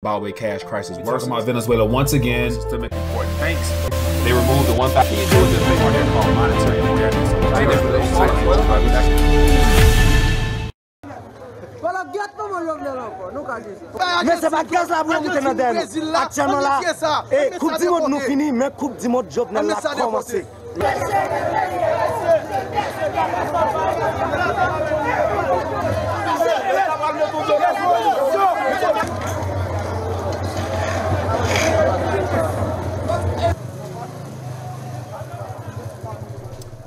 Zimbabwe cash crisis worse. Talking about Venezuela once again. Systemic important banks. They removed the one factor you do this thing they're called monetary awareness. Mais c'est pas gaz là pour nous tenir dedans. Actuellement là, et coupe du monde nous fini, mais coupe du monde job n'a pas commencé.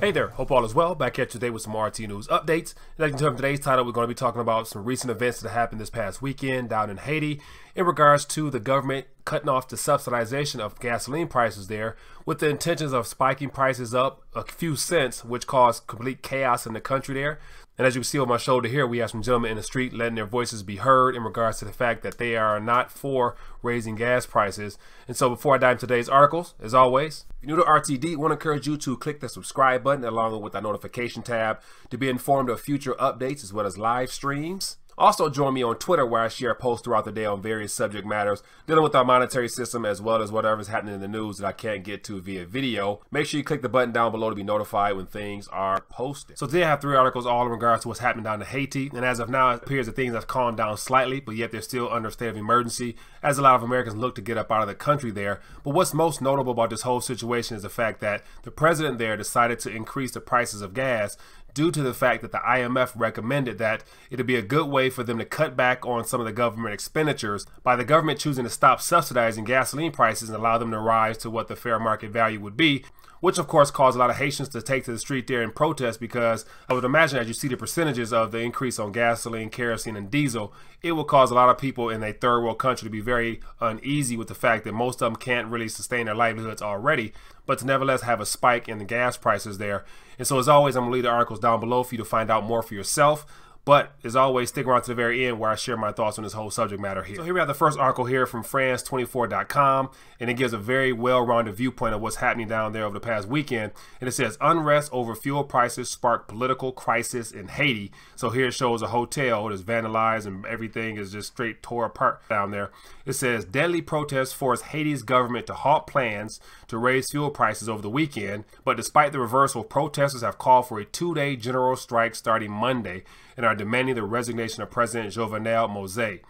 Hey there, hope all is well. Back here today with some RT News updates. In terms of today's title, we're going to be talking about some recent events that happened this past weekend down in Haiti in regards to the government cutting off the subsidization of gasoline prices there with the intentions of spiking prices up a few cents, which caused complete chaos in the country there. And as you can see on my shoulder here, we have some gentlemen in the street letting their voices be heard in regards to the fact that they are not for raising gas prices. And so before I dive into today's articles, as always, if you're new to RTD, I want to encourage you to click the subscribe button along with the notification tab to be informed of future updates as well as live streams. Also join me on Twitter where I share posts throughout the day on various subject matters dealing with our monetary system as well as whatever's happening in the news that I can't get to via video. Make sure you click the button down below to be notified when things are posted. So today I have 3 articles all in regards to what's happening down in Haiti, and as of now it appears that things have calmed down slightly, but yet they're still under a state of emergency as a lot of Americans look to get up out of the country there. But what's most notable about this whole situation is the fact that the president there decided to increase the prices of gas due to the fact that the IMF recommended that it'd be a good way for them to cut back on some of the government expenditures by the government choosing to stop subsidizing gasoline prices and allow them to rise to what the fair market value would be, which of course caused a lot of Haitians to take to the street there and protest, because I would imagine as you see the percentages of the increase on gasoline, kerosene, and diesel, it will cause a lot of people in a third world country to be very uneasy with the fact that most of them can't really sustain their livelihoods already, but to nevertheless have a spike in the gas prices there. And so as always, I'm going to leave the articles down below for you to find out more for yourself. But as always, stick around to the very end where I share my thoughts on this whole subject matter here. So here we have the first article here from France24.com, and it gives a very well-rounded viewpoint of what's happening down there over the past weekend. And it says, unrest over fuel prices sparked political crisis in Haiti. So here it shows a hotel that's vandalized and everything is just straight tore apart down there. It says, deadly protests forced Haiti's government to halt plans to raise fuel prices over the weekend. But despite the reversal, protesters have called for a 2-day general strike starting Monday and are demanding the resignation of President Jovenel Moise.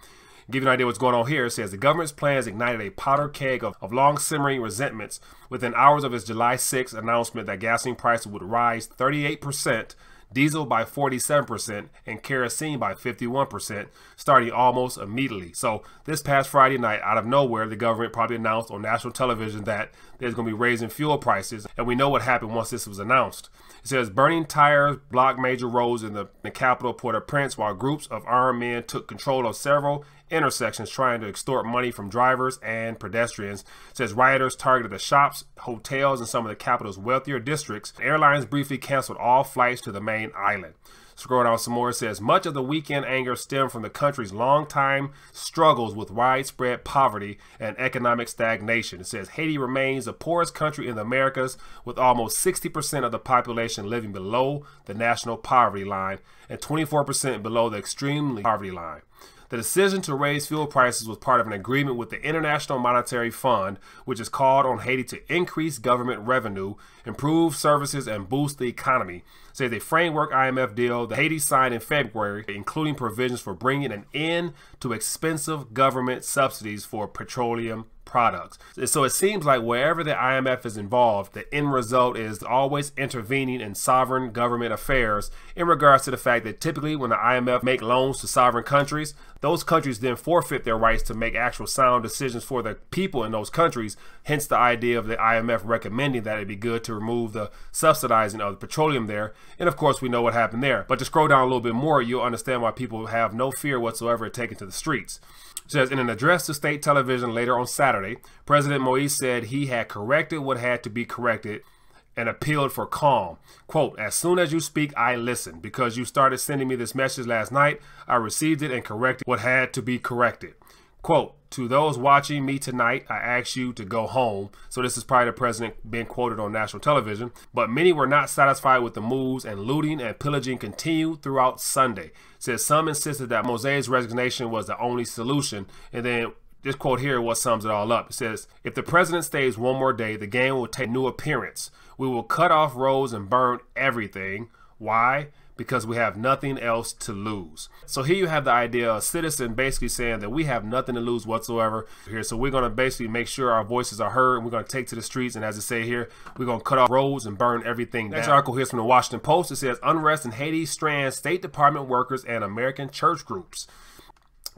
Give you an idea what's going on here, it says the government's plans ignited a powder keg of long simmering resentments within hours of its July 6th announcement that gasoline prices would rise 38%, diesel by 47%, and kerosene by 51%, starting almost immediately. So this past Friday night, out of nowhere, the government probably announced on national television that there's going to be raising fuel prices, and we know what happened once this was announced. It says burning tires blocked major roads in the capital Port-au-Prince while groups of armed men took control of several intersections trying to extort money from drivers and pedestrians. It says rioters targeted the shops, hotels, and some of the capital's wealthier districts. Airlines briefly canceled all flights to the main island. Scroll down some more, it says much of the weekend anger stemmed from the country's long-time struggles with widespread poverty and economic stagnation. It says Haiti remains the poorest country in the Americas, with almost 60% of the population living below the national poverty line and 24% below the extreme poverty line. The decision to raise fuel prices was part of an agreement with the International Monetary Fund, which has called on Haiti to increase government revenue, improve services, and boost the economy. Says a framework IMF deal that Haiti signed in February, including provisions for bringing an end to expensive government subsidies for petroleum products. So it seems like wherever the IMF is involved, the end result is always intervening in sovereign government affairs in regards to the fact that typically when the IMF make loans to sovereign countries, those countries then forfeit their rights to make actual sound decisions for the people in those countries. Hence the idea of the IMF recommending that it'd be good to remove the subsidizing of the petroleum there. And of course we know what happened there. But to scroll down a little bit more, you'll understand why people have no fear whatsoever of taking to the streets. It says, in an address to state television later on Saturday, President Moise said he had corrected what had to be corrected and appealed for calm. Quote, as soon as you speak, I listen. Because you started sending me this message last night, I received it and corrected what had to be corrected. Quote, to those watching me tonight, I ask you to go home. So this is probably the president being quoted on national television. But many were not satisfied with the moves, and looting and pillaging continued throughout Sunday. Says some insisted that Moise's resignation was the only solution, and then This quote here what sums it all up. It says, if the president stays one more day, the game will take a new appearance. We will cut off roads and burn everything. Why? Because we have nothing else to lose. So here you have the idea of a citizen basically saying that we have nothing to lose whatsoever here. So we're going to basically make sure our voices are heard, and we're going to take to the streets. And as I say here, we're going to cut off roads and burn everything down. Next article here is from the Washington Post. It says, Unrest in Haiti strands State Department workers and American church groups.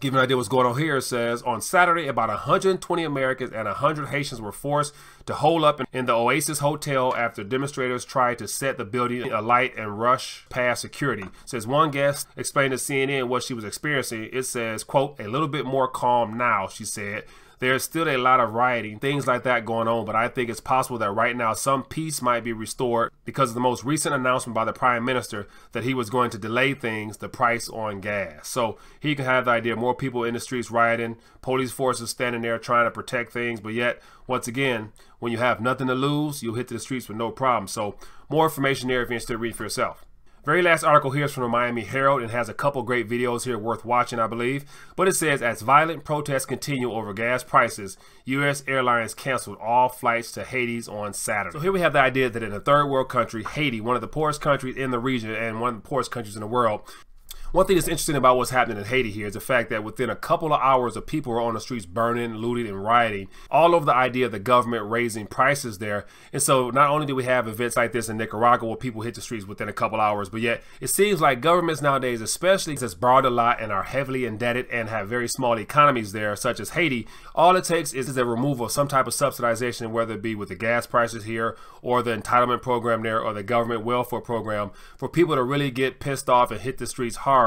Give you an idea what's going on here, it says, on Saturday, about 120 Americans and 100 Haitians were forced to hole up in the Oasis Hotel after demonstrators tried to set the building alight and rush past security. It says one guest explained to CNN what she was experiencing. It says, quote, a little bit more calm now, she said. There's still a lot of rioting, things like that going on, but I think it's possible that right now some peace might be restored because of the most recent announcement by the Prime Minister that he was going to delay things, the price on gas. So he can have the idea, more people in the streets rioting, police forces standing there trying to protect things, but yet, once again, when you have nothing to lose, you'll hit the streets with no problem. So more information there if you're interested to read for yourself. Very last article here is from the Miami Herald and has a couple great videos here worth watching, I believe. But it says, as violent protests continue over gas prices, U.S. airlines canceled all flights to Haiti on Saturday. So here we have the idea that in a third world country, Haiti, one of the poorest countries in the region and one of the poorest countries in the world, one thing that's interesting about what's happening in Haiti here is the fact that within a couple of hours of people were on the streets burning, looting, and rioting, all over the idea of the government raising prices there. And so not only do we have events like this in Nicaragua where people hit the streets within a couple hours, but yet it seems like governments nowadays, especially that's borrowed a lot and are heavily indebted and have very small economies there, such as Haiti, all it takes is a removal of some type of subsidization, whether it be with the gas prices here or the entitlement program there or the government welfare program, for people to really get pissed off and hit the streets hard,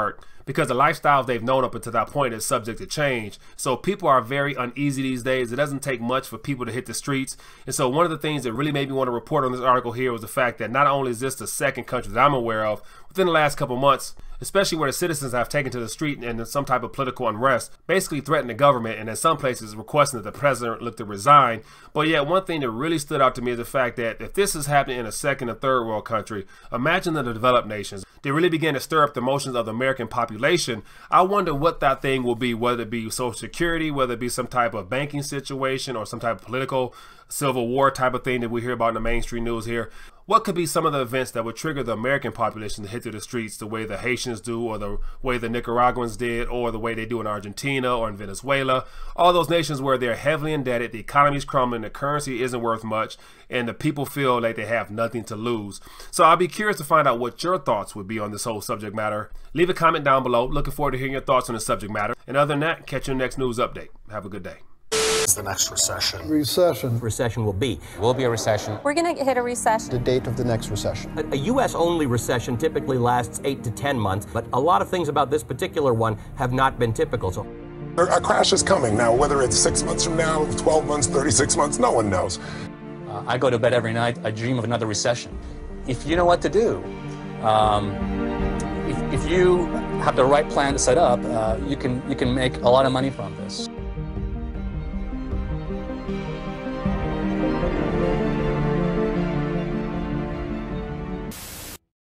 because the lifestyles they've known up until that point is subject to change. So people are very uneasy these days. It doesn't take much for people to hit the streets. And so one of the things that really made me want to report on this article here was the fact that not only is this the second country that I'm aware of within the last couple months, especially where the citizens have taken to the street and some type of political unrest, basically threatened the government, and in some places requesting that the president look to resign. But yet one thing that really stood out to me is the fact that if this is happening in a second or third world country, imagine the developed nations. They really begin to stir up the emotions of the American population. I wonder what that thing will be, whether it be Social Security, whether it be some type of banking situation or some type of political civil war type of thing that we hear about in the mainstream news here. What could be some of the events that would trigger the American population to hit through the streets the way the Haitians do, or the way the Nicaraguans did, or the way they do in Argentina or in Venezuela? All those nations where they're heavily indebted, the economy's crumbling, the currency isn't worth much, and the people feel like they have nothing to lose. So I'll be curious to find out what your thoughts would be on this whole subject matter. Leave a comment down below. Looking forward to hearing your thoughts on the subject matter. And other than that, catch you in the next news update. Have a good day. The next recession. Recession will be. Will be a recession. We're going to hit a recession. The date of the next recession. A U.S.-only recession typically lasts 8 to 10 months, but a lot of things about this particular one have not been typical. So a crash is coming. Now, whether it's 6 months from now, 12 months, 36 months, no one knows. I go to bed every night, I dream of another recession. If you know what to do, if you have the right plan to set up, you can make a lot of money from this.